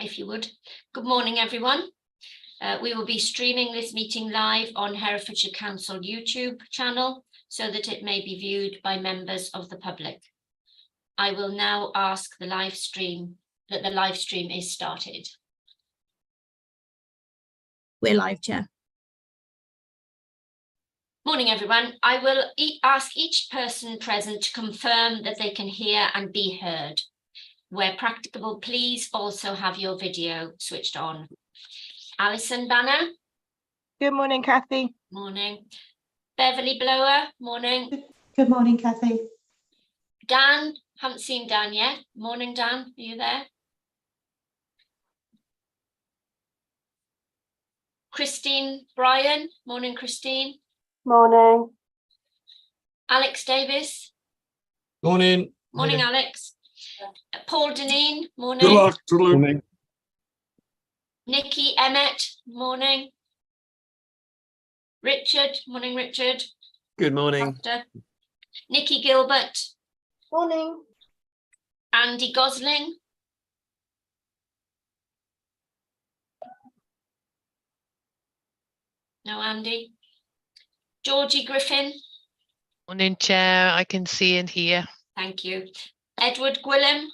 if you would. Good morning, everyone. We will be streaming this meeting live on Herefordshire Council YouTube channel so that it may be viewed by members of the public. I will now ask the live stream is started. We're live, Chair. Morning, everyone. I will ask each person present to confirm that they can hear and be heard. Where practicable, please also have your video switched on. Alison Banner. Good morning, Kathy. Morning. Beverly Blower. Morning. Good morning, Kathy. Dan. Haven't seen Dan yet. Morning, Dan. Are you there? Christine Bryan. Morning, Christine. Morning. Alex Davis. Morning. Morning, Alex. Paul Deneen. Morning. Good afternoon. Morning. Nikki Emmett. Morning. Richard. Morning, Richard. Good morning. Doctor. Nikki Gilbert. Morning. Andy Gosling. No, Andy. Georgie Griffin. Morning, Chair. I can see and hear. Thank you. Edward Gwilym.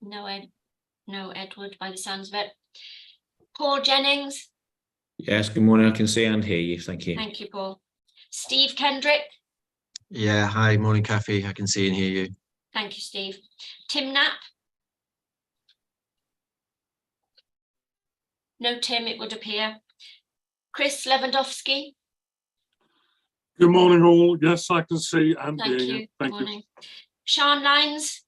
No, Edward, by the sounds of it. Paul Jennings. Yes, good morning. I can see and hear you. Thank you. Thank you, Paul. Steve Kendrick. Yeah, hi, morning, Kathy. I can see and hear you. Thank you, Steve. Tim Knapp. No Tim, it would appear. Chris Lewandowski. Good morning, all. Yes, I can see and Thank hear you. you. Thank Good you. morning. Sean Lines.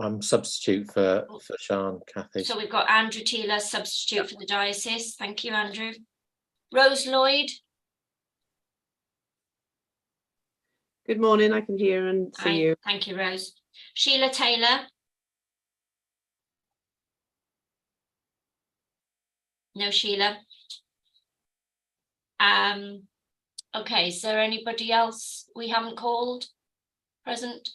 I'm substitute for Sean, Kathy. So we've got Andrew Taylor, substitute for the diocese. Thank you, Andrew. Rose Lloyd. Good morning. I can hear and see you. Thank you, Rose. Sheila Taylor. No, Sheila. Okay, is there anybody else we haven't called present?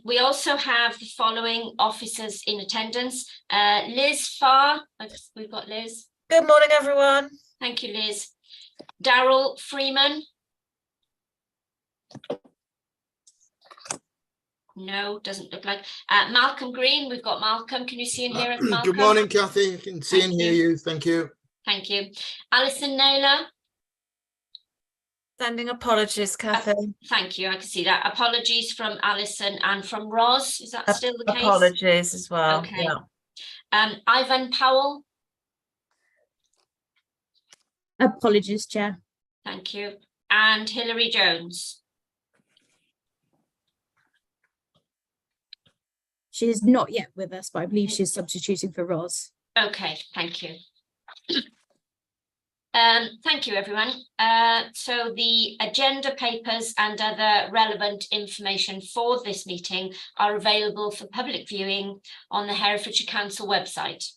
We also have the following officers in attendance. Liz Farr, we've got Liz. Good morning, everyone. Thank you, Liz. Daryl Freeman. No, doesn't look like. Malcolm Green, we've got Malcolm. Can you see and hear us, Malcolm? Good morning, Kathy. I can see and hear you. Thank you. Thank you. Alison Naylor. Sending apologies, Kathy. Thank you, I can see that. Apologies from Alison and from Roz. Is that still the case? Apologies as well. Okay. Yeah. Ivan Powell. Apologies, Chair. Thank you. And Hilary Jones. She is not yet with us, but I believe she's substituting for Roz. Okay, thank you. Thank you, everyone. So the agenda papers and other relevant information for this meeting are available for public viewing on the Herefordshire Council website.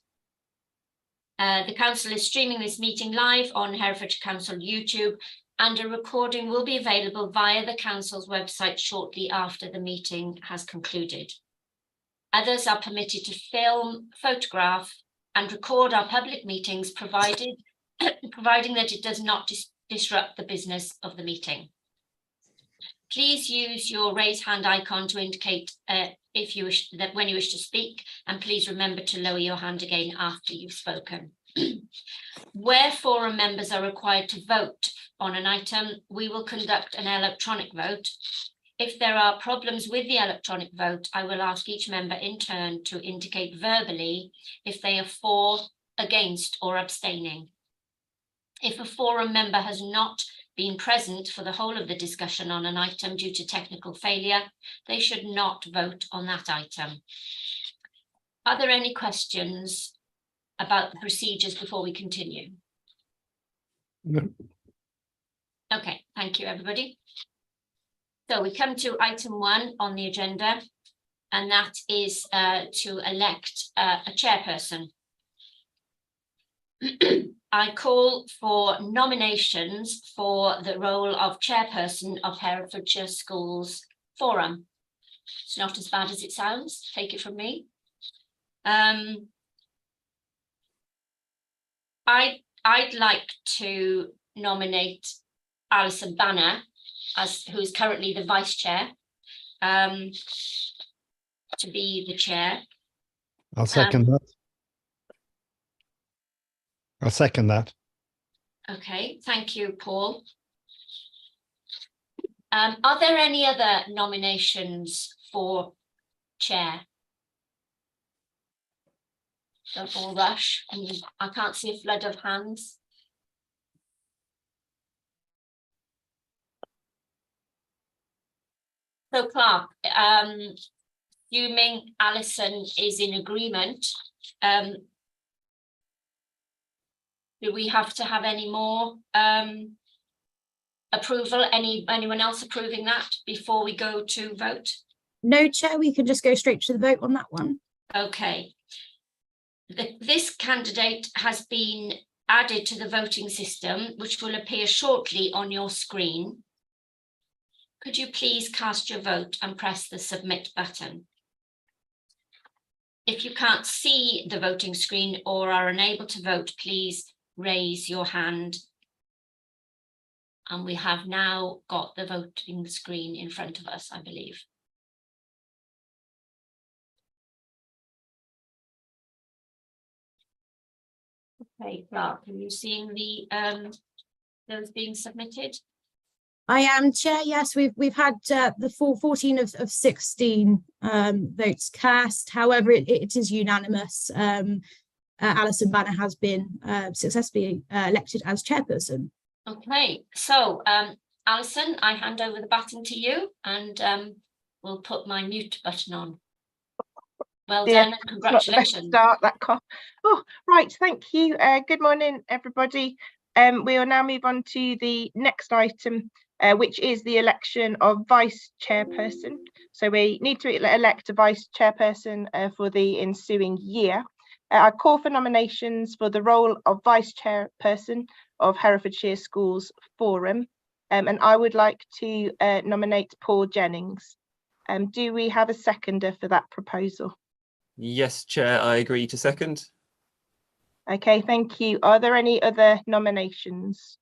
The Council is streaming this meeting live on Herefordshire Council YouTube, and a recording will be available via the Council's website shortly after the meeting has concluded. Others are permitted to film, photograph, and record our public meetings, providing that it does not disrupt the business of the meeting. Please use your raise hand icon to indicate if you wish that when you wish to speak, and please remember to lower your hand again after you've spoken. Where forum members are required to vote on an item, we will conduct an electronic vote. If there are problems with the electronic vote, I will ask each member in turn to indicate verbally if they are for, against, or abstaining. If a forum member has not been present for the whole of the discussion on an item due to technical failure, they should not vote on that item. Are there any questions about the procedures before we continue? No. Okay, thank you, everybody. So we come to item 1 on the agenda, and that is to elect a chairperson. I call for nominations for the role of chairperson of Herefordshire Schools Forum. It's not as bad as it sounds, take it from me. I'd like to nominate Alison Banner, who is currently the vice chair, to be the chair. I'll second that. I'll second that. Okay, thank you, Paul. Are there any other nominations for chair? Don't all rush. I can't see a flood of hands. So Clark, assuming Alison is in agreement, do we have to have any more approval? Anyone else approving that before we go to vote? No, Chair, we can just go straight to the vote on that one. Okay. This candidate has been added to the voting system, which will appear shortly on your screen. Could you please cast your vote and press the submit button? If you can't see the voting screen or are unable to vote, please raise your hand. And we have now got the voting screen in front of us, I believe. Okay, Clark, are you seeing the those being submitted? I am, Chair. Yes, we've had the full 14 of 16 votes cast. However, it is unanimous. Alison Banner has been successfully elected as chairperson. Okay, so Alison, I hand over the baton to you, and we'll put my mute button on. Well done, and congratulations. Start that cough. Oh, right, thank you. Good morning, everybody. We will now move on to the next item, which is the election of vice chairperson. So we need to elect a vice chairperson for the ensuing year. I call for nominations for the role of vice chairperson of Herefordshire Schools Forum, and I would like to nominate Paul Jennings. Do we have a seconder for that proposal? Yes, Chair, I agree to second. Okay, thank you. Are there any other nominations?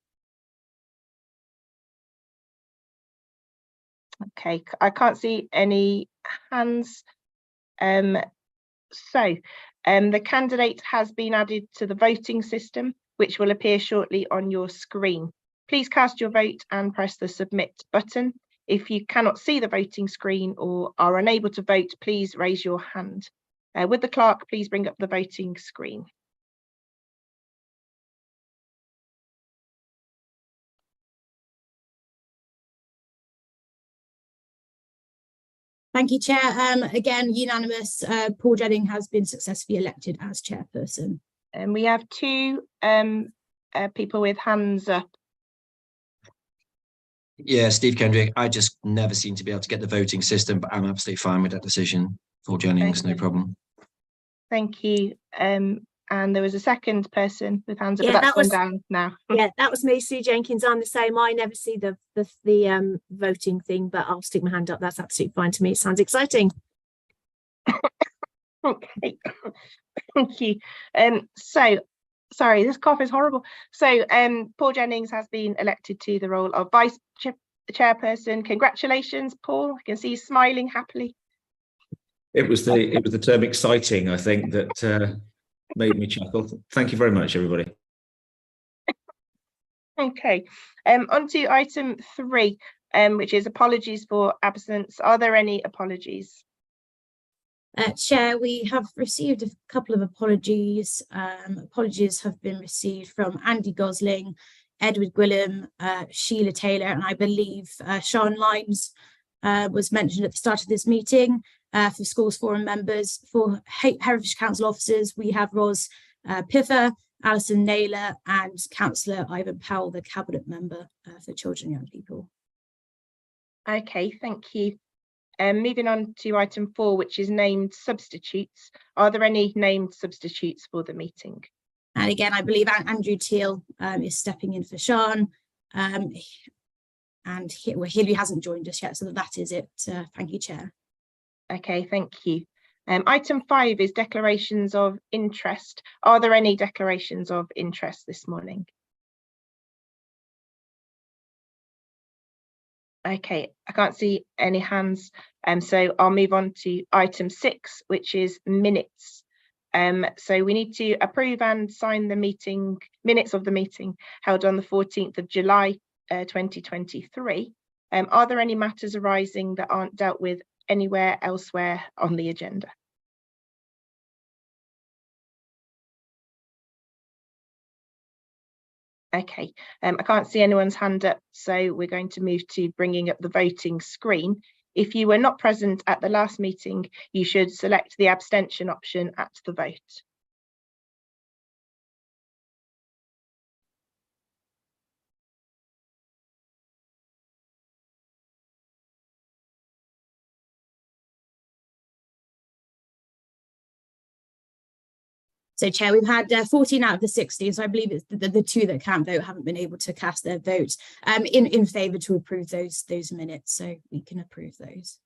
Okay, I can't see any hands. The candidate has been added to the voting system, which will appear shortly on your screen. Please cast your vote and press the submit button. If you cannot see the voting screen or are unable to vote, please raise your hand. Would the clerk please bring up the voting screen? Thank you, Chair. Again, unanimous. Paul Jennings has been successfully elected as chairperson. And we have two people with hands up. Yeah, Steve Kendrick. I just never seem to be able to get the voting system, but I'm absolutely fine with that decision. Paul Jennings, no problem. Thank you. And there was a second person with hands up, Yeah, but that's that was gone down now. Yeah, that was me, Sue Jenkins. I'm the same. I never see the voting thing, but I'll stick my hand up. That's absolutely fine to me. It sounds exciting. Okay, thank you. Sorry, this cough is horrible. So Paul Jennings has been elected to the role of vice chairperson. Congratulations, Paul. I can see you smiling happily. It was the term exciting, I think, that made me chuckle. Thank you very much, everybody. Okay, on to item 3, which is apologies for absence. Are there any apologies? Chair, we have received a couple of apologies. Apologies have been received from Andy Gosling, Edward Gwilym, Sheila Taylor, and I believe Sean Limes was mentioned at the start of this meeting. For Schools Forum members, for Herefordshire Council officers, we have Ros Piffer, Alison Naylor, and Councillor Ivan Powell, the Cabinet Member for Children and Young People. Okay, thank you. Moving on to item 4, which is named substitutes. Are there any named substitutes for the meeting? And again, I believe Andrew Teal is stepping in for Sean. And Hilary hasn't joined us yet, so that is it. Thank you, Chair. Okay, thank you. Item 5 is declarations of interest. Are there any declarations of interest this morning? Okay, I can't see any hands, so I'll move on to item 6, which is minutes. So we need to approve and sign the minutes of the meeting held on the 14th of July 2023. Are there any matters arising that aren't dealt with anywhere elsewhere on the agenda? Okay, I can't see anyone's hand up, so we're going to move to bringing up the voting screen. If you were not present at the last meeting, you should select the abstention option at the vote. So, Chair, we've had 14 out of the 16, so I believe it's the 2 that can't vote haven't been able to cast their votes in favour to approve those minutes, so we can approve those.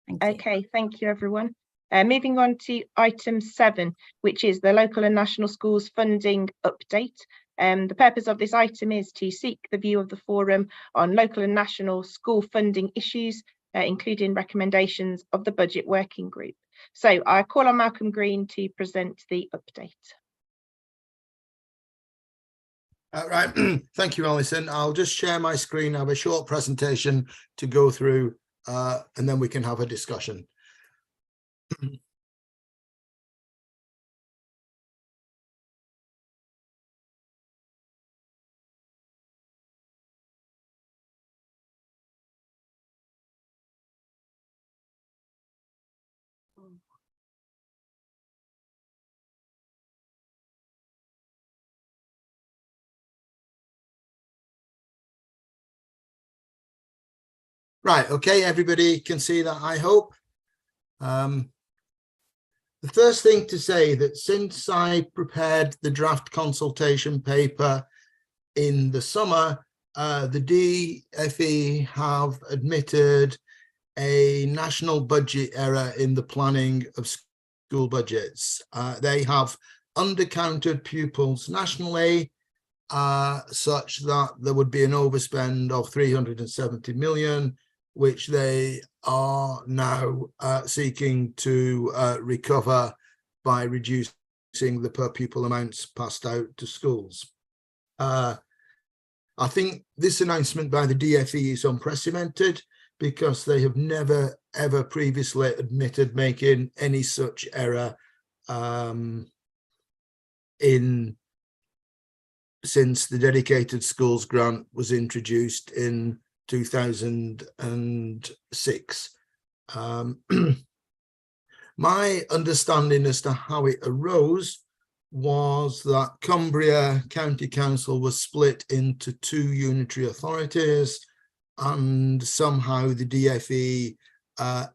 Thank you. Okay, thank you, everyone. Moving on to item 7, which is the local and national schools funding update. The purpose of this item is to seek the view of the forum on local and national school funding issues, including recommendations of the budget working group. So I call on Malcolm Green to present the update. Right, thank you, Alison. I'll just share my screen, have a short presentation to go through, and then we can have a discussion. Right, okay, everybody can see that, I hope. The first thing to say that since I prepared the draft consultation paper in the summer, the DfE have admitted a national budget error in the planning of school budgets. They have undercounted pupils nationally, such that there would be an overspend of 370 million, which they are now seeking to recover by reducing the per pupil amounts passed out to schools. I think this announcement by the DfE is unprecedented because they have never ever previously admitted making any such error since the dedicated schools grant was introduced in 2006. My understanding as to how it arose was that Cumbria County Council was split into 2 unitary authorities, and somehow the DfE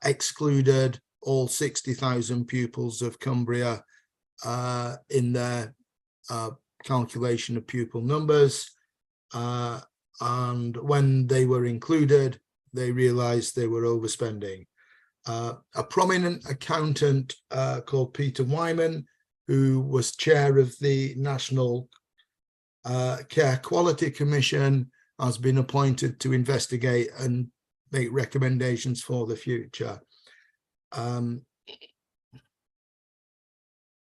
excluded all 60,000 pupils of Cumbria in their calculation of pupil numbers. And when they were included, they realized they were overspending. A prominent accountant called Peter Wyman, who was chair of the National Care Quality Commission, has been appointed to investigate and make recommendations for the future.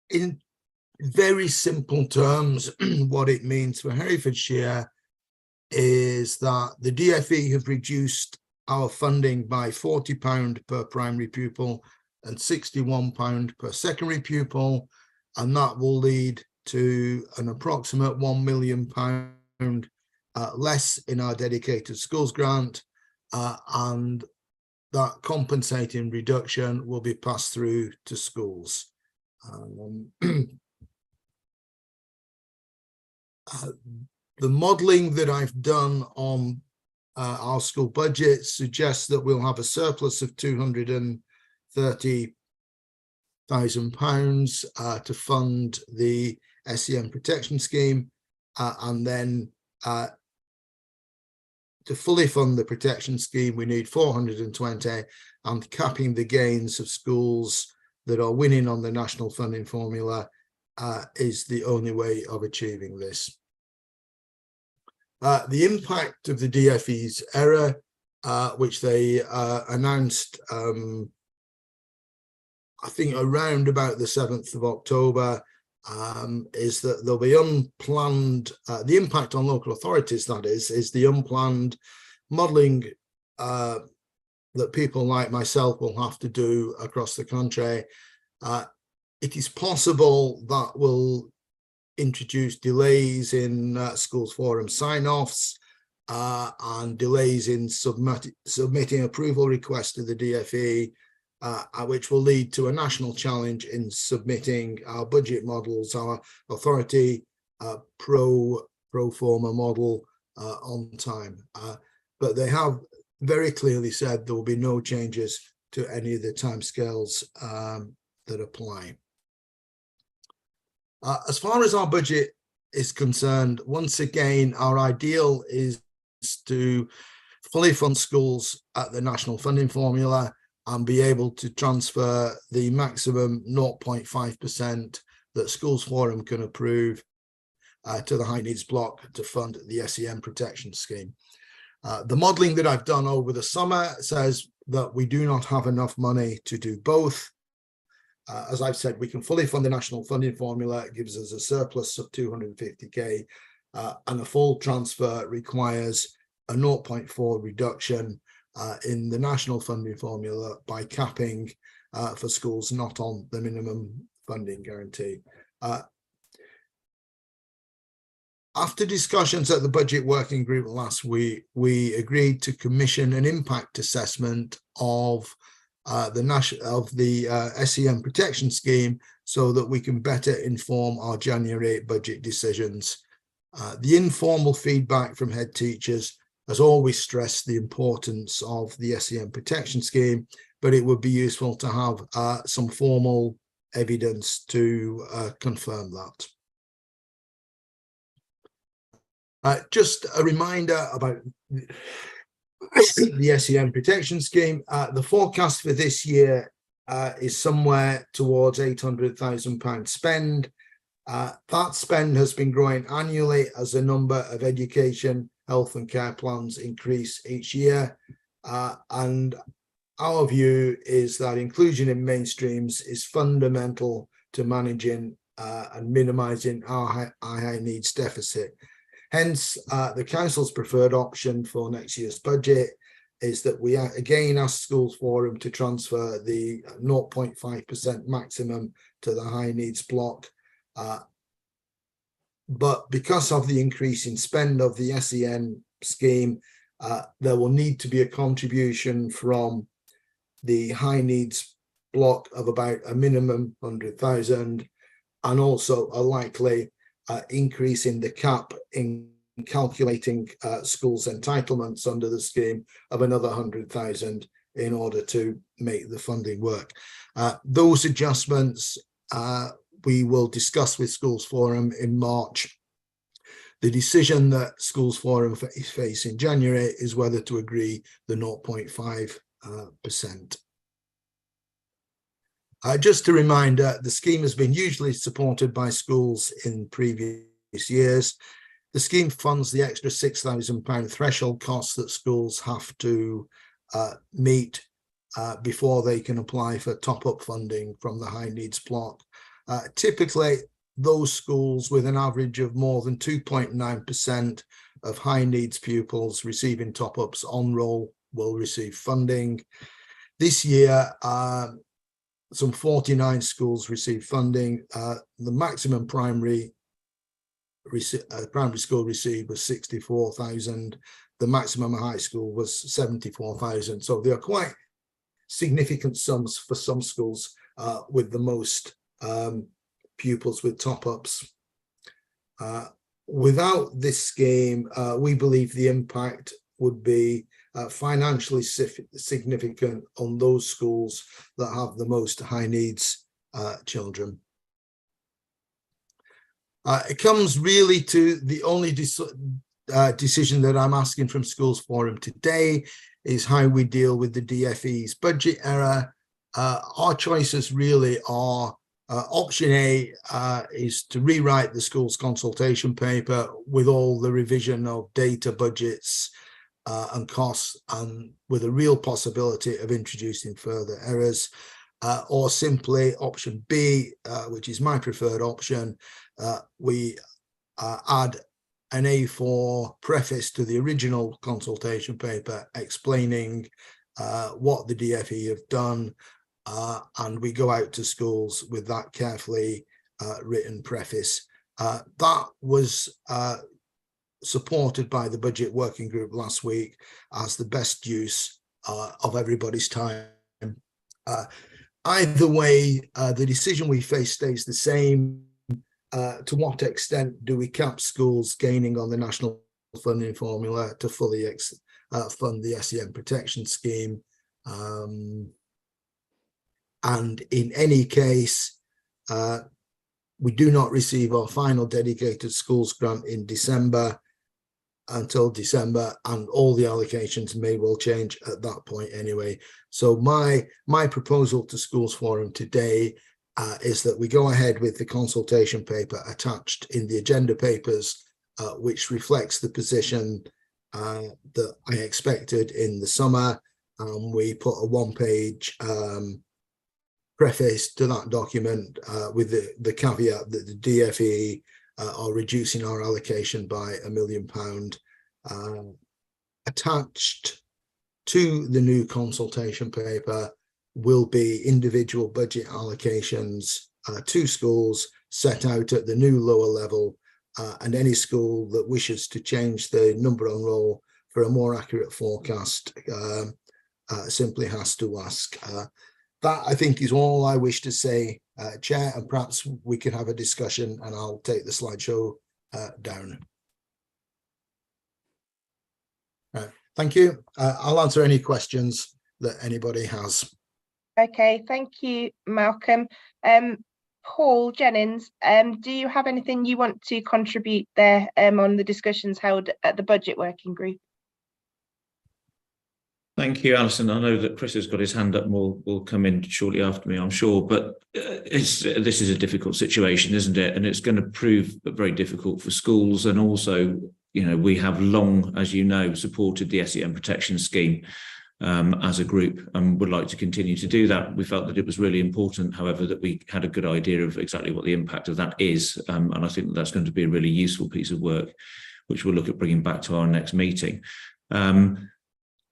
In very simple terms, what it means for Herefordshire is that the DfE have reduced our funding by £40 per primary pupil and £61 per secondary pupil, and that will lead to an approximate £1 million less in our dedicated schools grant, and that compensating reduction will be passed through to schools. The modelling that I've done on our school budget suggests that we'll have a surplus of £230,000 to fund the SEN protection scheme, and then to fully fund the protection scheme, we need 420, and capping the gains of schools that are winning on the national funding formula is the only way of achieving this. The impact of the DFE's error, which they announced, I think around about the 7th of October, is that there'll be unplanned, the impact on local authorities, that is the unplanned modelling that people like myself will have to do across the country. It is possible that will introduce delays in schools forum sign-offs and delays in submitting approval requests to the DFE, which will lead to a national challenge in submitting our budget models, our authority pro forma model on time. But they have very clearly said there will be no changes to any of the timescales that apply. As far as our budget is concerned, once again, our ideal is to fully fund schools at the national funding formula and be able to transfer the maximum 0.5% that Schools Forum can approve to the high needs block to fund the SEN protection scheme. The modelling that I've done over the summer says that we do not have enough money to do both. As I've said, we can fully fund the national funding formula. It gives us a surplus of 250k, and a full transfer requires a 0.4 reduction in the national funding formula by capping for schools not on the minimum funding guarantee. After discussions at the budget working group last week, we agreed to commission an impact assessment of the SEN protection scheme so that we can better inform our January budget decisions. The informal feedback from head teachers has always stressed the importance of the SEN protection scheme, but it would be useful to have some formal evidence to confirm that. Just a reminder about the SEN protection scheme. The forecast for this year is somewhere towards £800,000 spend. That spend has been growing annually as the number of education, health and care plans increase each year. And our view is that inclusion in mainstreams is fundamental to managing and minimising our high needs deficit. Hence, the Council's preferred option for next year's budget is that we again ask Schools Forum to transfer the 0.5% maximum to the high needs block. But because of the increase in spend of the SEN scheme, there will need to be a contribution from the high needs block of about a minimum 100,000, and also a likely increase in the cap in calculating schools' entitlements under the scheme of another 100,000 in order to make the funding work. Those adjustments we will discuss with Schools Forum in March. The decision that Schools Forum face in January is whether to agree the 0.5%. Just a reminder, the scheme has been hugely supported by schools in previous years. The scheme funds the extra £6,000 threshold costs that schools have to meet before they can apply for top-up funding from the high needs block. Typically, those schools with an average of more than 2.9% of high needs pupils receiving top-ups on roll will receive funding. This year, some 49 schools received funding. The maximum primary school received was 64,000. The maximum high school was 74,000. So they are quite significant sums for some schools with the most pupils with top-ups. Without this scheme, we believe the impact would be financially significant on those schools that have the most high needs children. It comes really to the only decision that I'm asking from Schools Forum today is how we deal with the DfE's budget error. Our choices really are option A is to rewrite the school's consultation paper with all the revision of data, budgets and costs, and with a real possibility of introducing further errors, or simply option B, which is my preferred option. We add an A4 preface to the original consultation paper explaining what the DfE have done, and we go out to schools with that carefully written preface. That was supported by the budget working group last week as the best use of everybody's time. Either way, the decision we face stays the same. To what extent do we cap schools gaining on the national funding formula to fully fund the SEN protection scheme? And in any case, we do not receive our final dedicated schools grant in December until December, and all the allocations may well change at that point anyway. So my proposal to Schools Forum today is that we go ahead with the consultation paper attached in the agenda papers, which reflects the position that I expected in the summer. We put a one-page preface to that document with the caveat that the DfE are reducing our allocation by £1 million. Attached to the new consultation paper will be individual budget allocations to schools set out at the new lower level, and any school that wishes to change the number on roll for a more accurate forecast simply has to ask. That, I think, is all I wish to say, Chair, and perhaps we could have a discussion and I'll take the slideshow down. Thank you. I'll answer any questions that anybody has. Okay, thank you, Malcolm. Paul Jennings, do you have anything you want to contribute there on the discussions held at the budget working group? Thank you, Alison. I know that Chris has got his hand up and will come in shortly after me, I'm sure. But this is a difficult situation, isn't it? And it's going to prove very difficult for schools. And also, you know, we have long, as you know, supported the SEN protection scheme as a group and would like to continue to do that. We felt that it was really important, however, that we had a good idea of exactly what the impact of that is. And I think that's going to be a really useful piece of work, which we'll look at bringing back to our next meeting.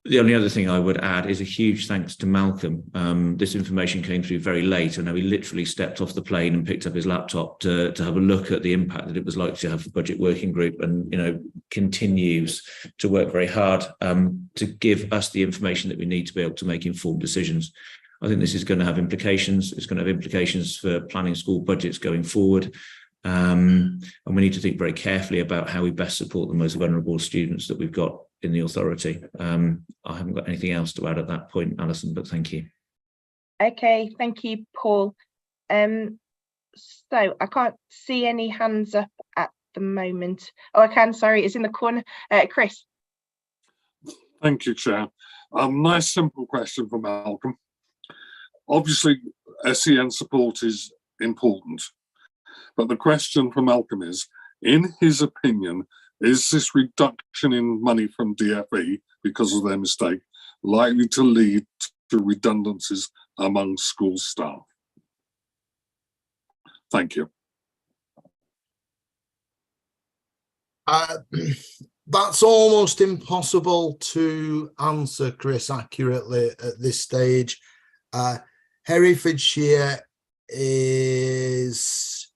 The only other thing I would add is a huge thanks to Malcolm. This information came through very late. I know he literally stepped off the plane and picked up his laptop to have a look at the impact that it was likely to have for the budget working group, and, you know, continues to work very hard to give us the information that we need to be able to make informed decisions. I think this is going to have implications. It's going to have implications for planning school budgets going forward. And we need to think very carefully about how we best support the most vulnerable students that we've got in the authority. I haven't got anything else to add at that point, Alison, but thank you. Okay, thank you, Paul. So I can't see any hands up at the moment. Oh, I can, sorry, it's in the corner. Chris. Thank you, Chair. Nice simple question from Malcolm. Obviously, SEN support is important, but the question from Malcolm is, in his opinion, is this reduction in money from DfE because of their mistake likely to lead to redundancies among school staff? Thank you. That's almost impossible to answer, Chris, accurately at this stage. Herefordshire is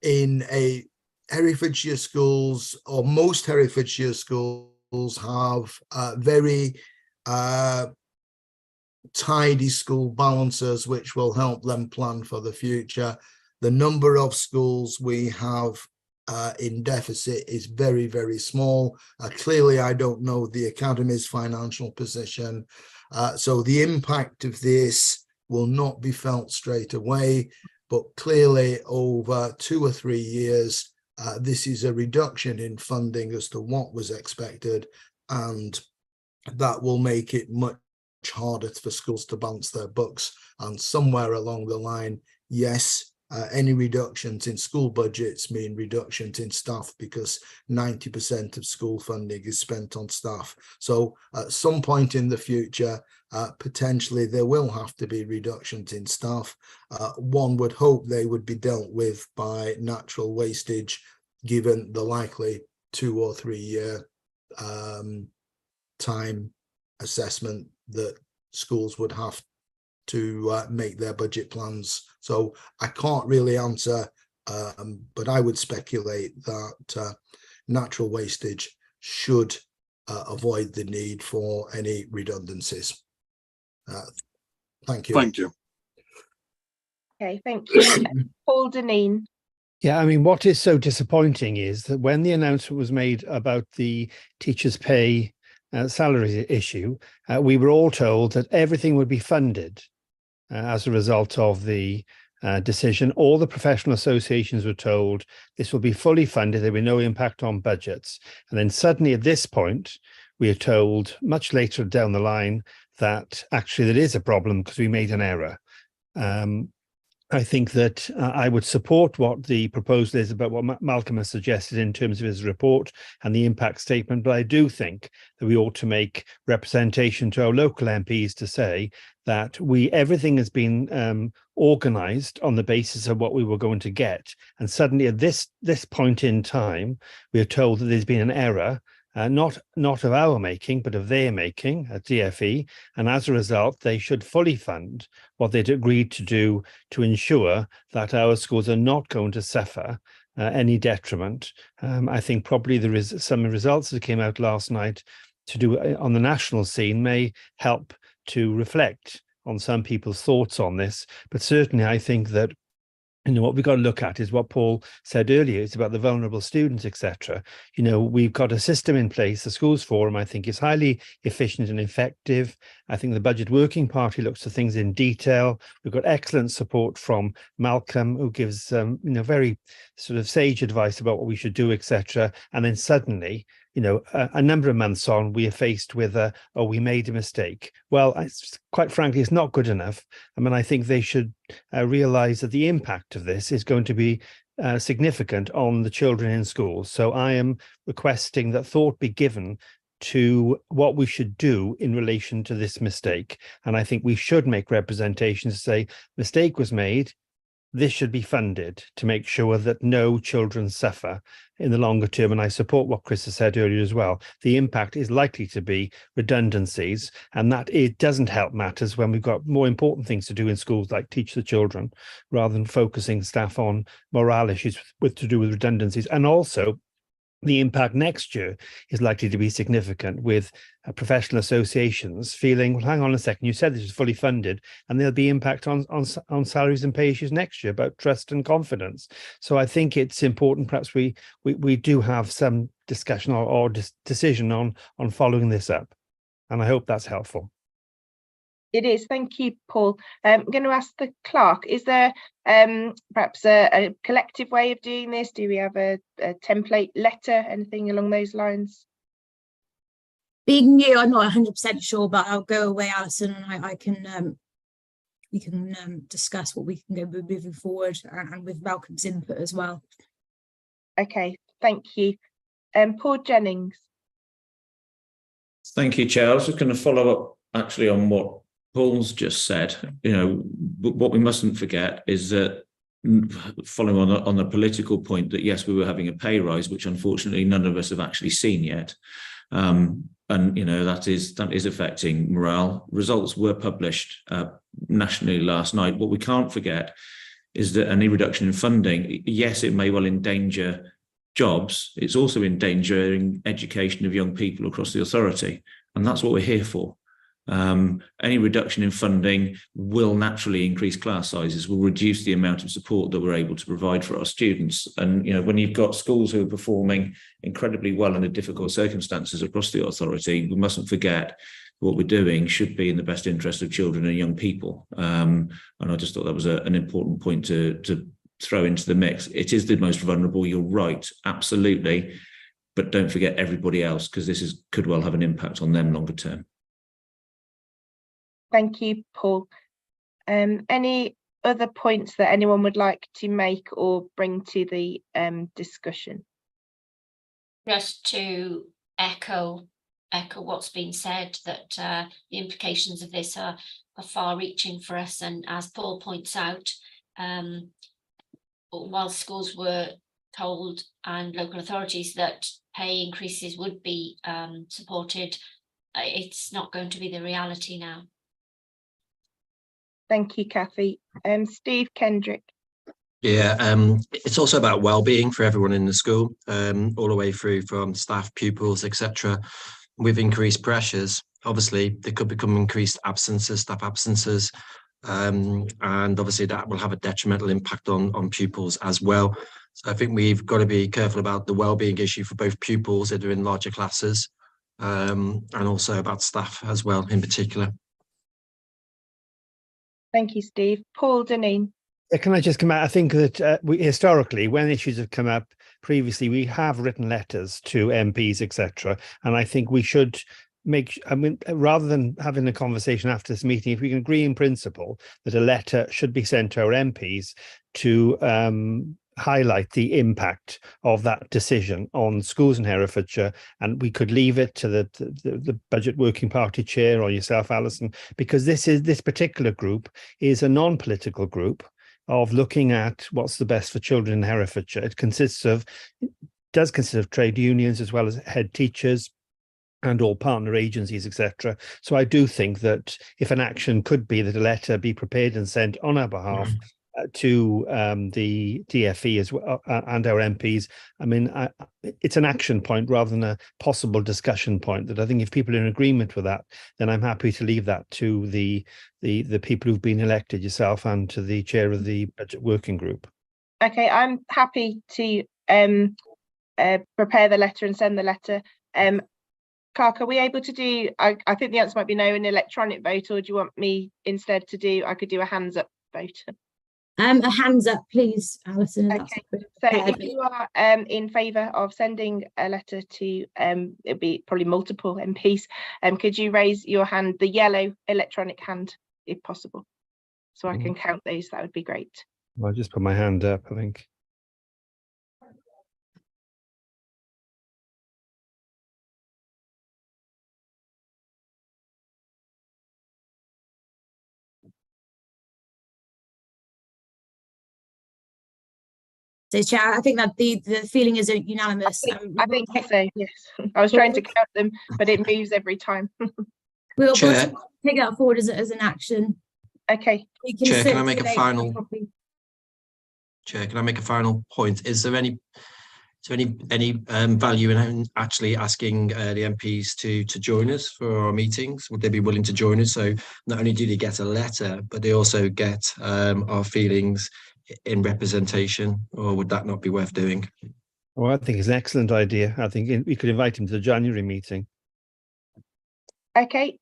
in a Herefordshire schools, or most Herefordshire schools have very tidy school balances, which will help them plan for the future. The number of schools we have in deficit is very, very small. Clearly, I don't know the academy's financial position. So the impact of this will not be felt straight away, but clearly over 2 or 3 years, this is a reduction in funding as to what was expected, and that will make it much harder for schools to balance their books. And somewhere along the line, yes, any reductions in school budgets mean reductions in staff, because 90% of school funding is spent on staff. So at some point in the future, potentially there will have to be reductions in staff. One would hope they would be dealt with by natural wastage, given the likely 2 or 3 year time assessment that schools would have to make their budget plans. So I can't really answer, but I would speculate that natural wastage should avoid the need for any redundancies. Thank you. Thank you. Okay, thank you. Paul Deneen. Yeah, I mean, what is so disappointing is that when the announcement was made about the teachers' pay salary issue, we were all told that everything would be funded as a result of the decision. All the professional associations were told this will be fully funded, there will be no impact on budgets. And then suddenly at this point, we are told much later down the line that actually there is a problem because we made an error. I think that I would support what the proposal is about what Malcolm has suggested in terms of his report and the impact statement, but I do think that we ought to make representation to our local MPs to say that everything has been organised on the basis of what we were going to get, and suddenly at this point in time we are told that there's been an error. Not of our making, but of their making at DFE, and as a result, they should fully fund what they'd agreed to do to ensure that our schools are not going to suffer any detriment. I think probably there is some results that came out last night to do on the national scene may help to reflect on some people's thoughts on this, but certainly I think that what we've got to look at is what Paul said earlier. It's about the vulnerable students, etc. We've got a system in place. The Schools Forum, I think, is highly efficient and effective. I think the Budget Working Party looks at things in detail. We've got excellent support from Malcolm, who gives very sort of sage advice about what we should do, etc. And then suddenly, a number of months on, we are faced with we made a mistake. Well, quite frankly, it's not good enough. I mean, I think they should realise that the impact of this is going to be significant on the children in schools. So I am requesting that thought be given to what we should do in relation to this mistake. And I think we should make representations to say, mistake was made, this should be funded to make sure that no children suffer in the longer term. And I support what Chris has said earlier as well. The impact is likely to be redundancies, and that it doesn't help matters when we've got more important things to do in schools, like teach the children, rather than focusing staff on morale issues to do with redundancies. And also, the impact next year is likely to be significant, with professional associations feeling, well, hang on a second, you said this is fully funded, and there'll be impact on salaries and pay issues next year about trust and confidence. So I think it's important perhaps we do have some discussion or decision on following this up, and I hope that's helpful. It is. Thank you, Paul. I'm going to ask the clerk, is there perhaps a collective way of doing this? Do we have a template letter, anything along those lines? Being new, I'm not 100% sure, but I'll go away, Alison, and we can discuss what we can go moving forward, and with Malcolm's input as well. Okay, thank you. Paul Jennings. Thank you, Chair. I was just going to follow up actually on what Paul's just said. What we mustn't forget is that, following on the political point, that yes, we were having a pay rise, which unfortunately none of us have actually seen yet. And that is affecting morale. Results were published nationally last night. What we can't forget is that any reduction in funding, yes, it may well endanger jobs. It's also endangering education of young people across the authority, and that's what we're here for. Any reduction in funding will naturally increase class sizes, will reduce the amount of support that we're able to provide for our students. And, when you've got schools who are performing incredibly well under difficult circumstances across the authority, we mustn't forget what we're doing should be in the best interest of children and young people. And I just thought that was an important point to throw into the mix. It is the most vulnerable, you're right, absolutely. But don't forget everybody else, because this could well have an impact on them longer term. Thank you, Paul. Any other points that anyone would like to make or bring to the discussion? Just to echo what's been said, that the implications of this are far-reaching for us, and as Paul points out, while schools were told and local authorities that pay increases would be supported, it's not going to be the reality now. Thank you, Kathy. Steve Kendrick. Yeah, it's also about well-being for everyone in the school, all the way through from staff, pupils, etc. With increased pressures, obviously there could become increased absences, staff absences, and obviously that will have a detrimental impact on pupils as well. So I think we've got to be careful about the well-being issue for both pupils that are in larger classes, and also about staff as well in particular. Thank you, Steve. Paul Deneen. Can I just come out? I think that we historically, when issues have come up previously, we have written letters to MPs, etc. And I think we should rather than having a conversation after this meeting, if we can agree in principle that a letter should be sent to our MPs to highlight the impact of that decision on schools in Herefordshire, and we could leave it to the Budget Working Party chair or yourself, Alison, because this particular group is a non-political group of looking at what's the best for children in Herefordshire. It does consist of trade unions as well as head teachers and all partner agencies, etc. So I do think that if an action could be that a letter be prepared and sent on our behalf to the DFE as well and our MPs, I mean, it's an action point rather than a possible discussion point. That I think if people are in agreement with that, then I'm happy to leave that to the people who've been elected, yourself, and to the chair of the budget working group. Okay, I'm happy to prepare the letter and send the letter. Clark, are we able to do, I think the answer might be no, an electronic vote, or do you want me instead to do, I could do a hands up vote? A hands up, please, Alison. Okay, so if you are in favour of sending a letter to, it'll be probably multiple MPs, could you raise your hand, the yellow electronic hand, if possible, so I can count those? That would be great. I'll just put my hand up, I think. So, Chair, I think that the feeling is unanimous. I think so, yes. I was trying to count them, but it moves every time. We'll take that forward as an action. Okay. Chair, can I make a final? Chair, can I make a final point? Is there any value in actually asking the MPs to join us for our meetings? Would they be willing to join us? So not only do they get a letter, but they also get our feelings in representation, or would that not be worth doing? Well, I think it's an excellent idea. I think we could invite him to the January meeting. Okay,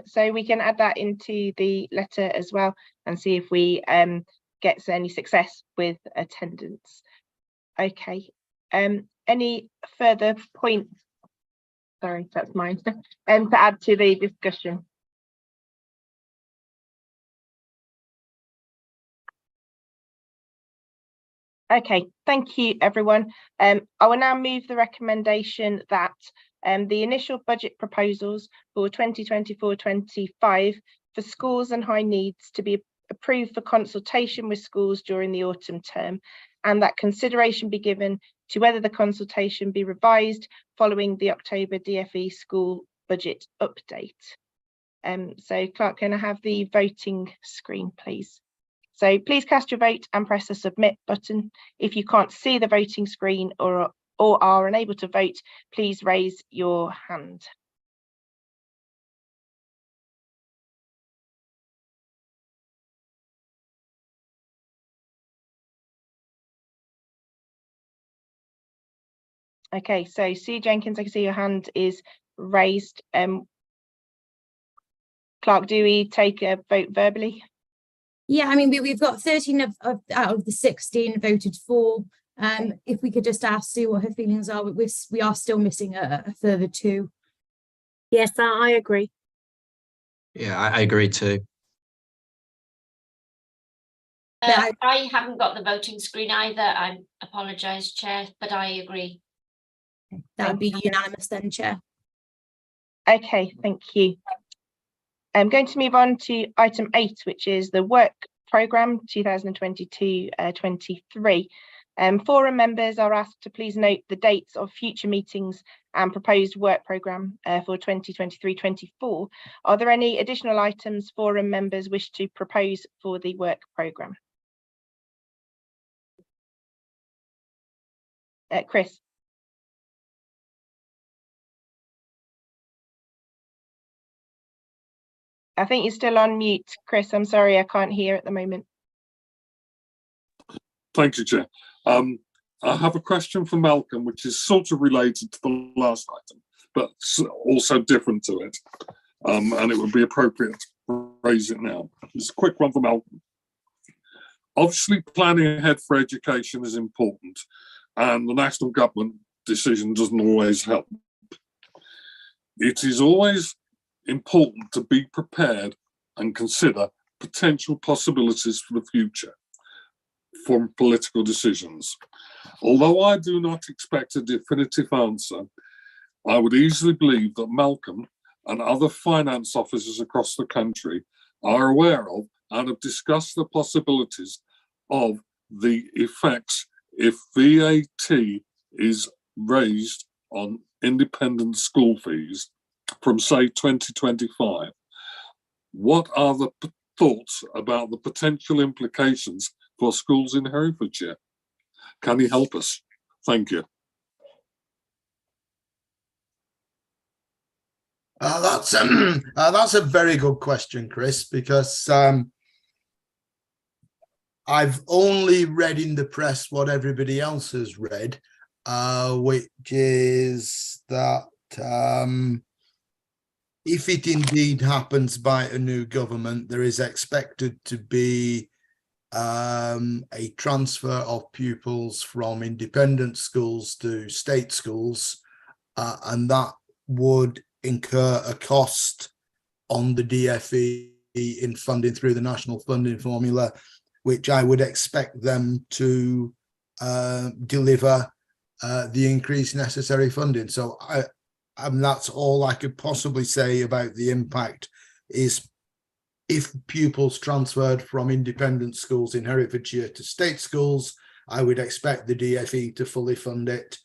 so we can add that into the letter as well and see if we get any success with attendance. Okay, any further points? Sorry, that's mine. To add to the discussion. Okay, thank you, everyone. I will now move the recommendation that the initial budget proposals for 2024-25 for schools and high needs to be approved for consultation with schools during the autumn term, and that consideration be given to whether the consultation be revised following the October DFE school budget update. So Clark, can I have the voting screen, please? So please cast your vote and press the submit button. If you can't see the voting screen or are unable to vote, please raise your hand. Okay, so Sue Jenkins, I can see your hand is raised. Clark, do we take a vote verbally? Yeah, I mean, we've got 13 out of the 16 voted for. If we could just ask Sue what her feelings are, we are still missing a further 2. Yes, I agree. Yeah, I agree too. I haven't got the voting screen either. I apologise, Chair, but I agree. That would be unanimous then, Chair. Okay, thank you. I'm going to move on to item 8, which is the work programme 2022-23. Forum members are asked to please note the dates of future meetings and proposed work programme for 2023-24. Are there any additional items forum members wish to propose for the work programme? Chris. I think you're still on mute, Chris. I'm sorry, I can't hear at the moment. Thank you, Chair. I have a question for Malcolm, which is sort of related to the last item, but also different to it. And it would be appropriate to raise it now. It's a quick one for Malcolm. Obviously, planning ahead for education is important, and the national government decision doesn't always help. It is always important to be prepared and consider potential possibilities for the future from political decisions. Although I do not expect a definitive answer, I would easily believe that Malcolm and other finance officers across the country are aware of and have discussed the possibilities of the effects if VAT is raised on independent school fees from, say, 2025. What are the thoughts about the potential implications for schools in Herefordshire? Can you help us? Thank you. That's a very good question, Chris, because I've only read in the press what everybody else has read, which is that if it indeed happens by a new government, there is expected to be a transfer of pupils from independent schools to state schools, and that would incur a cost on the DFE in funding through the national funding formula, which I would expect them to deliver the increased necessary funding. So that's all I could possibly say about the impact. Is if pupils transferred from independent schools in Herefordshire to state schools, I would expect the DFE to fully fund it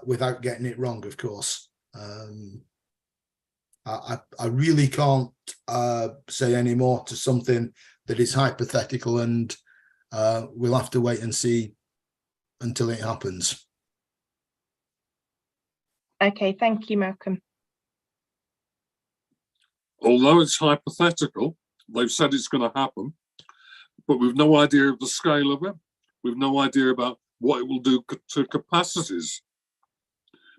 without getting it wrong, of course. I really can't say any more to something that is hypothetical, and we'll have to wait and see until it happens. Okay, thank you, Malcolm. Although it's hypothetical, they've said it's going to happen, but we've no idea of the scale of it. We've no idea about what it will do to capacities,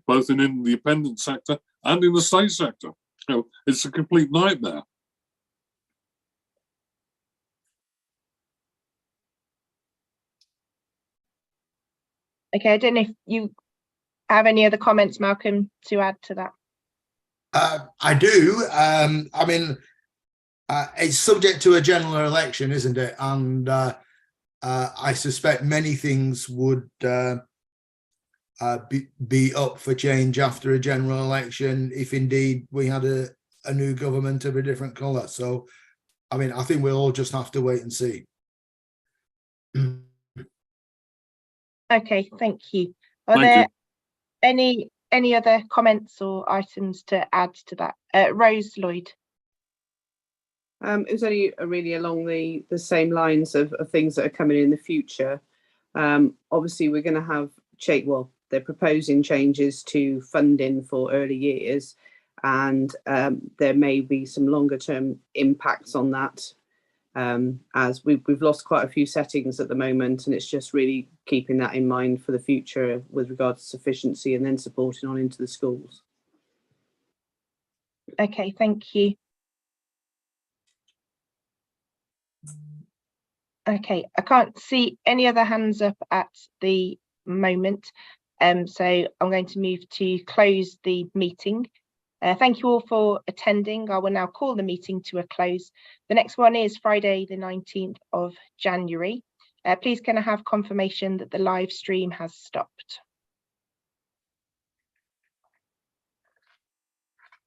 both in the independent sector and in the state sector. You know, it's a complete nightmare. Okay, I don't know if you have any other comments, Malcolm, to add to that. I do. I mean, it's subject to a general election, isn't it? And I suspect many things would be up for change after a general election, if indeed we had a new government of a different colour. So, I mean, I think we'll all just have to wait and see. Okay, thank you. Are there any other comments or items to add to that? Rose Lloyd. It was only really along the same lines of things that are coming in the future. Obviously, we're going to have they're proposing changes to funding for early years, and there may be some longer term impacts on that, as we've lost quite a few settings at the moment, and it's just really keeping that in mind for the future with regard to sufficiency and then supporting on into the schools. Okay, thank you. Okay, I can't see any other hands up at the moment. So I'm going to move to close the meeting. Thank you all for attending. I will now call the meeting to a close. The next one is Friday, the 19th of January. Please can I have confirmation that the live stream has stopped?